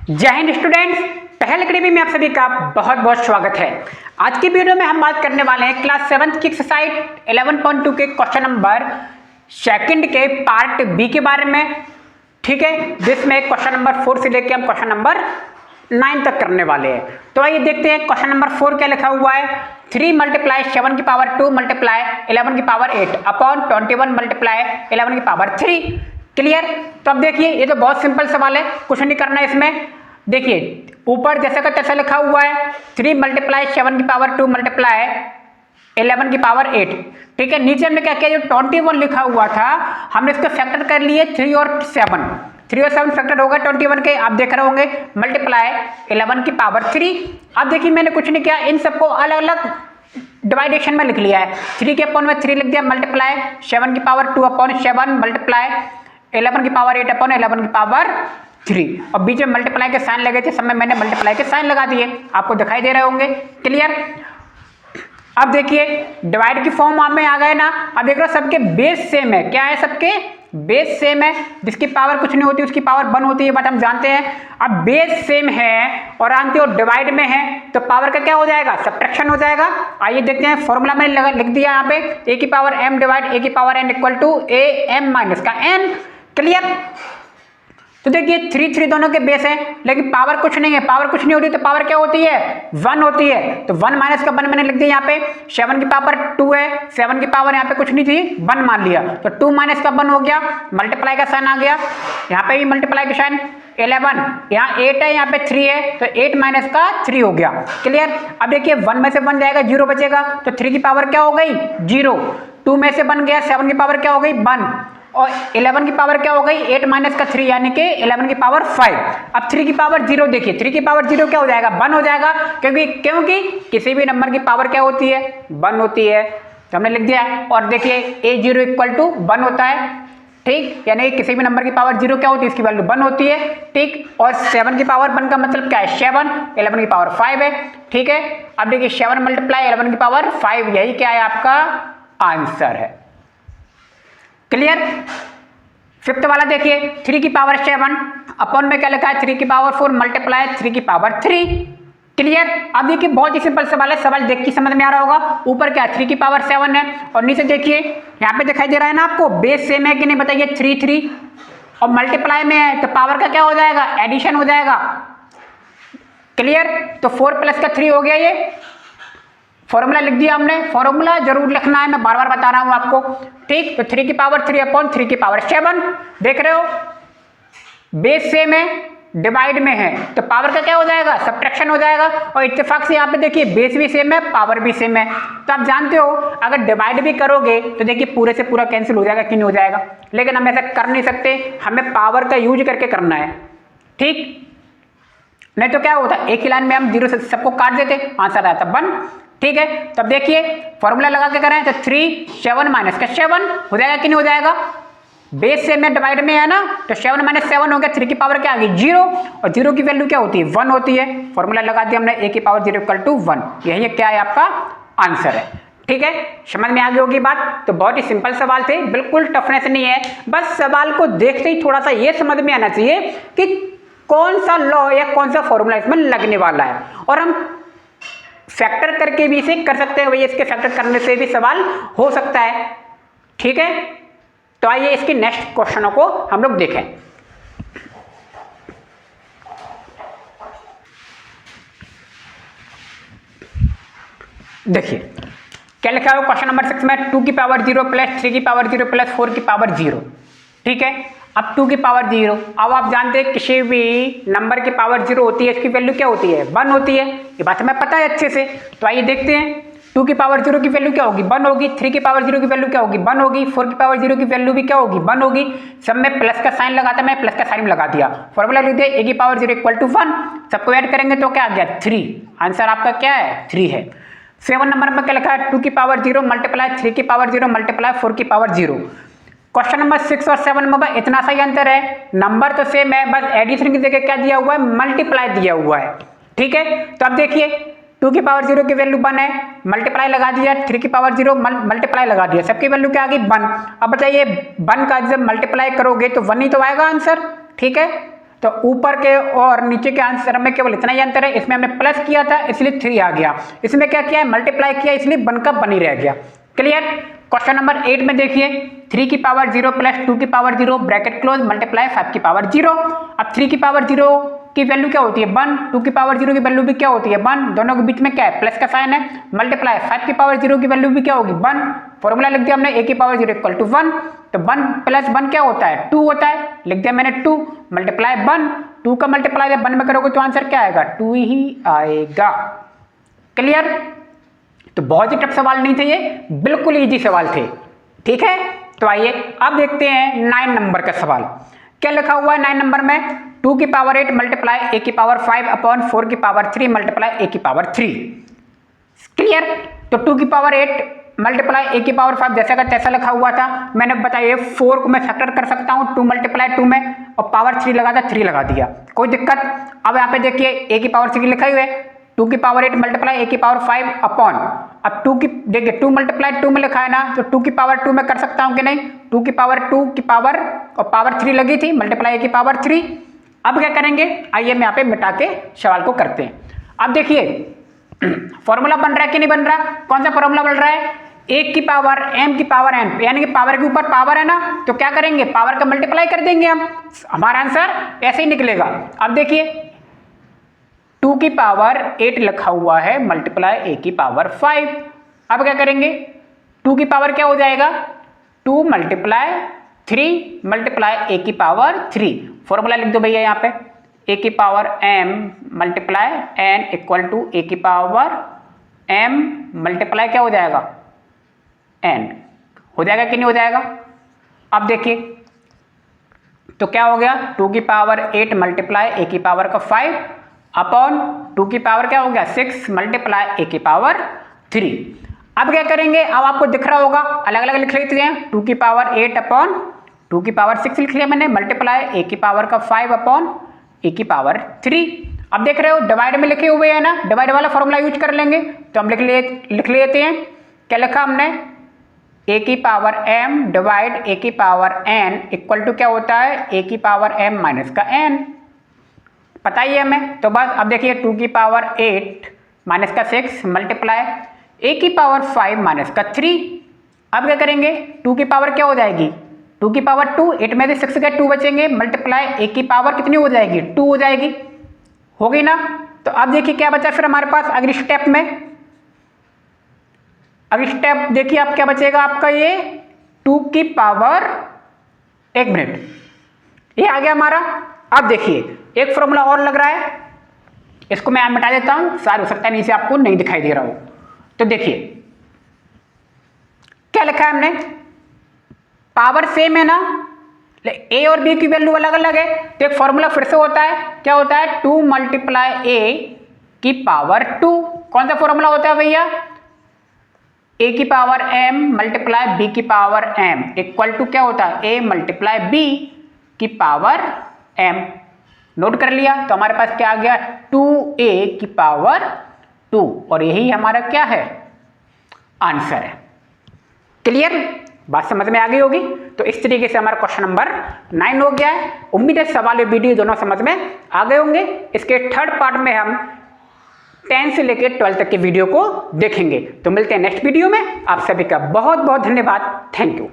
जय हिंद स्टूडेंट्स, पहल अकेडमी में आप सभी का बहुत बहुत स्वागत है। आज की वीडियो में हम बात करने वाले हैं क्लास 7 की एक्सरसाइज 11.2 के क्वेश्चन नंबर सेकंड के पार्ट बी के बारे में। ठीक है, जिसमें क्वेश्चन नंबर 4 से लेकर हम क्वेश्चन नंबर 9 तक करने वाले हैं। तो आइए देखते हैं क्वेश्चन नंबर 4 क्या लिखा हुआ है। 3 मल्टीप्लाई 7 की पावर 2 मल्टीप्लाई 11 की पावर 8 अपॉन 21 मल्टीप्लाई 11 की पावर 3। क्लियर? तो अब देखिए, ये तो बहुत सिंपल सवाल है, कुछ नहीं करना है इसमें। देखिए ऊपर जैसा का तैसा लिखा हुआ है 3 मल्टीप्लाई 7 की पावर 2 मल्टीप्लाई 11 की पावर 8। ठीक है, नीचे हमने क्या किया, जो 21 लिखा हुआ था हमने इसको फैक्टर कर लिए 3 और 7 फैक्टर होगा 21 के, आप देख रहे होंगे, मल्टीप्लाई 11 की पावर 3। अब देखिए मैंने कुछ नहीं किया, इन सबको अलग अलग डिवाइडेशन में लिख लिया है। 3 के अपॉन में 3 लिख दिया, मल्टीप्लाई 7 की पावर 2 अपॉन 7 मल्टीप्लाई 11 की पावर 8 अपॉन 11 की पावर 3। और बीच में मल्टीप्लाई के साइन लगे थे, सब में मैंने मल्टीप्लाई के साइन लगा दिए, आपको दिखाई दे रहे होंगे। क्लियर? अब देखिए डिवाइड की फॉर्म में आ गए ना। अब देख रहे हो सबके बेस सेम है। क्या है? सबके बेस सेम है, जिसकी पावर कुछ नहीं होती उसकी पावर 1 होती है, बट हम जानते हैं। अब बेस सेम है और जानते हो डिवाइड में है, तो पावर का क्या हो जाएगा, सब्ट्रैक्शन हो जाएगा। आइए देखते हैं, फॉर्मूला मैंने लिख दिया यहाँ पे, ए की पावर m डिवाइड ए की power n equal to a m minus का n। क्लियर? तो देखिए 3 दोनों के बेस है, लेकिन पावर कुछ नहीं है, पावर कुछ नहीं होती तो पावर क्या होती है, 1 होती है। तो 1 माइनस का 1 मैंने लिख दिया यहाँ पे। 7 की पावर 2 है, 7 की पावर यहाँ पे कुछ नहीं थी, 1 मान लिया, तो 2 माइनस का 1 हो गया, मल्टीप्लाई का साइन आ गया, यहाँ पे भी मल्टीप्लाई का साइन। 11 यहाँ 8 है, यहाँ पे 3 है, तो 8 माइनस का 3 हो गया। क्लियर? अब देखिए 1 में से 1 जाएगा, 0 बचेगा, तो 3 की पावर क्या हो गई, 0। 2 में से 1 गया, 7 की पावर क्या हो गई, 1, और 11 की पावर क्या हो गई, 8 माइनस का 3 यानी कि 11 की पावर 5। अब 3 की पावर 0 देखिए, 3 की पावर 0 क्या हो जाएगा, 1 हो जाएगा, क्योंकि किसी भी नंबर की पावर क्या होती है, 1 होती है, तो हमने लिख दिया। और देखिए a0 इक्वल टू 1 होता है। ठीक, यानी किसी भी नंबर की पावर 0 क्या होती है, इसकी वैल्यू 1 होती है। ठीक, और 7 की पावर 1 का मतलब क्या है, 7, 11 की पावर 5 है। ठीक है, अब देखिए 7 मल्टीप्लाई 11 की पावर 5, यही क्या है आपका आंसर है। क्लियर? फिफ्थ वाला देखिए, 3 की पावर 7 अपॉन में क्या लिखा है, 3 की पावर 4 मल्टीप्लाई 3 की पावर 3। क्लियर? अब देखिए बहुत ही सिंपल सवाल है, सवाल देख के समझ में आ रहा होगा। ऊपर क्या 3 की पावर 7 है, और नीचे देखिए यहाँ पे दिखाई दे रहा है ना आपको, बेस सेम है कि नहीं बताइए, 3 और मल्टीप्लाई में है, तो पावर का क्या हो जाएगा, एडिशन हो जाएगा। क्लियर? तो 4 प्लस का 3 हो गया, ये फॉर्मूला लिख दिया हमने। फॉर्मूला जरूर लिखना है, मैं बार बार बता रहा हूं आपको। ठीक, तो 3 की पावर 3 अपॉन 3 की पावर 7, देख रहे हो बेस सेम है, डिवाइड में है, तो पावर का क्या हो जाएगा, सब्ट्रैक्शन हो जाएगा। और इत्तेफाक से यहाँ पे देखिए बेस भी सेम है, पावर भी सेम है, तो आप जानते हो अगर डिवाइड भी करोगे तो देखिए पूरे से पूरा कैंसिल हो जाएगा कि नहीं हो जाएगा, लेकिन हम ऐसा कर नहीं सकते, हमें पावर का यूज करके करना है। ठीक, नहीं तो क्या होता, एक ही लाइन में हम 0 से सबको काट देते, आंसर आता 1। ठीक है, तब देखिए फॉर्मूला लगा के करें तो 3 7 माइनस का 7 हो जाएगा कि नहीं हो जाएगा, बेस से में डिवाइड में है ना, तो 7 माइनस 7 हो गया, 3 की पावर क्या आ गई, 0, और 0 की वैल्यू क्या होती है, 1 होती है। फॉर्मूला लगा दिया हमने, a की पावर 0 इक्वल टू 1, यही क्या है आपका आंसर है। ठीक है, समझ में आ गई होगी बात। तो बहुत ही सिंपल सवाल थे, बिल्कुल टफनेस नहीं है, बस सवाल को देखते ही थोड़ा सा ये समझ में आना चाहिए कि कौन सा लॉ या कौन सा फॉर्मूला इसमें लगने वाला है, और हम फैक्टर करके भी इसे कर सकते हैं, वही इसके फैक्टर करने से भी सवाल हो सकता है। ठीक है, तो आइए इसके नेक्स्ट क्वेश्चनों को हम लोग देखें। देखिए क्या लिखा है क्वेश्चन नंबर 6 में, 2 की पावर 0 प्लस 3 की पावर 0 प्लस 4 की पावर 0। ठीक है, अब 2 की पावर 0, अब आप जानते हैं किसी भी नंबर की पावर 0 होती है, इसकी वैल्यू क्या होती है, 1 होती है, ये बात हमें पता है अच्छे से। तो आइए देखते हैं, 2 की पावर 0 की वैल्यू क्या होगी, 1 होगी, 3 की पावर 0 की वैल्यू क्या होगी, 1 होगी, 4 की पावर 0 की वैल्यू भी क्या होगी, 1 होगी। सब में प्लस का साइन लगाता, मैं प्लस का साइन लगा दिया, फॉर्मूला लिख दिया, a की पावर 0 इक्वल टू 1, सबको ऐड करेंगे तो क्या आ गया, 3। आंसर आपका क्या है, 3 है। 7 नंबर पर क्या लिखा है, 2 की पावर 0 मल्टीप्लाई 3 की पावर 0 मल्टीप्लाई 4 की पावर 0। क्वेश्चन नंबर 6 और 7 में इतना सा ही अंतर है, नंबर तो सेम है, बस एडिशन की जगह क्या दिया हुआ है, मल्टीप्लाई दिया हुआ है। ठीक है, तो अब देखिए 2 की पावर 0 की वैल्यू 1 है, मल्टीप्लाई लगा दिया, 3 की पावर 0 मल्टीप्लाई लगा दिया, सबकी वैल्यू क्या आ गई, 1। अब बताइए 1 का जब मल्टीप्लाई करोगे तो 1 ही तो आएगा आंसर। ठीक है, तो ऊपर के और नीचे के आंसर में केवल इतना ही अंतर है, इसमें हमने प्लस किया था इसलिए 3 आ गया, इसमें क्या किया है मल्टीप्लाई किया इसलिए 1 का 1 ही रह गया। क्लियर। क्वेश्चन नंबर 8 में देखिए 3 की पावर 0 प्लस 2 की पावर 0 ब्रैकेट क्लोज मल्टीप्लाई 5 की पावर 0। अब 3 की पावर 0 की वैल्यू क्या होती है 1, 2 की पावर 0 की वैल्यू भी क्या होती है 1, दोनों के बीच में क्या है प्लस का साइन है, मल्टीप्लाई 5 की पावर 0 की वैल्यू भी क्या होगी 1, फॉर्मूला लिख दिया हमने a की पावर 0 इक्वल टू 1, तो 1 प्लस 1 क्या होता है 2 होता है, लिख दिया मैंने 2 मल्टीप्लाई 1, 2 का मल्टीप्लाई जब 1 में करोगे तो आंसर क्या आएगा 2 ही आएगा। क्लियर। तो बहुत ही टफ सवाल नहीं थे ये, बिल्कुल इजी सवाल थे। ठीक है, तो आइए अब देखते हैं 9 नंबर का सवाल। क्या लिखा हुआ है 9 नंबर में 2 की पावर 8 मल्टीप्लाई a की पावर 5 अपॉन 4 की पावर 3 मल्टीप्लाई a की पावर 3। क्लियर। तो 2 की पावर 8 मल्टीप्लाई a की पावर 5 जैसा का तैसा लिखा हुआ था, मैंने बताया 4 को मैं फैक्टर कर सकता हूं 2 मल्टीप्लाई 2 में और पावर 3 लगा था 3 लगा दिया, कोई दिक्कत। अब यहाँ पे देखिए a की पावर 3 लिखा हुआ है, 2 की पावर 8 मल्टीप्लाई a की पावर 5 अपॉन, अब 2 की देखिए 2 मल्टीप्लाई 2 में लिखा है ना, तो 2 की पावर 2 में कर सकता हूं कि नहीं, 2 की पावर 2 की पावर और पावर 3 लगी थी मल्टीप्लाई a की पावर 3। अब क्या करेंगे, आइए मैं यहाँ पे मिटा के सवाल को करते हैं। अब देखिए फॉर्मूला बन रहा है कि नहीं बन रहा, कौन सा फॉर्मूला बन रहा है 1 की पावर m की पावर n, यानी कि पावर के ऊपर पावर है ना, तो क्या करेंगे पावर का मल्टीप्लाई कर देंगे हम, हमारा आंसर ऐसे ही निकलेगा। अब देखिए 2 की पावर 8 लिखा हुआ है मल्टीप्लाई a की पावर 5, अब क्या करेंगे 2 की पावर क्या हो जाएगा 2 मल्टीप्लाई 3 मल्टीप्लाई a की पावर 3, फॉर्मूला लिख दो भैया यहाँ पे a की power m multiply n equal to a की पावर m मल्टीप्लाई क्या हो जाएगा n, हो जाएगा कि नहीं हो जाएगा। अब देखिए तो क्या हो गया 2 की पावर 8 मल्टीप्लाई a की पावर का 5 अपॉन 2 की पावर क्या हो गया 6 मल्टीप्लाई a की पावर 3। अब क्या करेंगे, अब आपको दिख रहा होगा अलग अलग लिख लेते हैं, 2 की पावर 8 अपॉन 2 की पावर 6 लिख लिया मैंने मल्टीप्लाई a की पावर का 5 अपॉन a की पावर 3। अब देख रहे हो डिवाइड में लिखे हुए हैं ना, डिवाइड वाला फॉर्मूला यूज कर लेंगे, तो हम लिख लेते हैं क्या लिखा हमने a की पावर m डिवाइड a की पावर n इक्वल टू क्या होता है a की पावर m माइनस का n, पता ही है हमें। तो बस अब देखिए 2 की पावर 8 माइनस का 6 मल्टीप्लाई a की पावर 5 माइनस का 3। अब क्या करेंगे 2 की पावर क्या हो जाएगी 2 की पावर 2, 8 में से 6 गए 2 बचेंगे मल्टीप्लाई a की पावर कितनी हो जाएगी 2 हो जाएगी, हो गई ना। तो अब देखिए क्या बचा फिर हमारे पास अगली स्टेप में, अगली स्टेप देखिए आप क्या बचेगा आपका ये 2 की पावर 1 मिनट, ये आ गया हमारा। अब देखिए एक फॉर्मूला और लग रहा है, इसको मैं मिटा देता हूं, शायद हो सकता है नीचे आपको नहीं दिखाई दे रहा हो। तो देखिए क्या लिखा है हमने, पावर सेम है ना, a और b की वैल्यू अलग अलग है, तो एक फॉर्मूला फिर से होता है, क्या होता है 2 मल्टीप्लाई a की पावर 2, कौन सा फॉर्मूला होता है भैया a की पावर m मल्टीप्लाई b की पावर m इक्वल टू क्या होता है a मल्टीप्लाई b की पावर m। नोट कर लिया, तो हमारे पास क्या आ गया 2a की पावर 2, और यही हमारा क्या है आंसर है। क्लियर, बात समझ में आ गई होगी। तो इस तरीके से हमारा क्वेश्चन नंबर 9 हो गया है। उम्मीद है सवाल और वीडियो दोनों समझ में आ गए होंगे। इसके थर्ड पार्ट में हम 10 से लेकर 12 तक के वीडियो को देखेंगे। तो मिलते हैं नेक्स्ट वीडियो में। आप सभी का बहुत बहुत धन्यवाद। Thank you.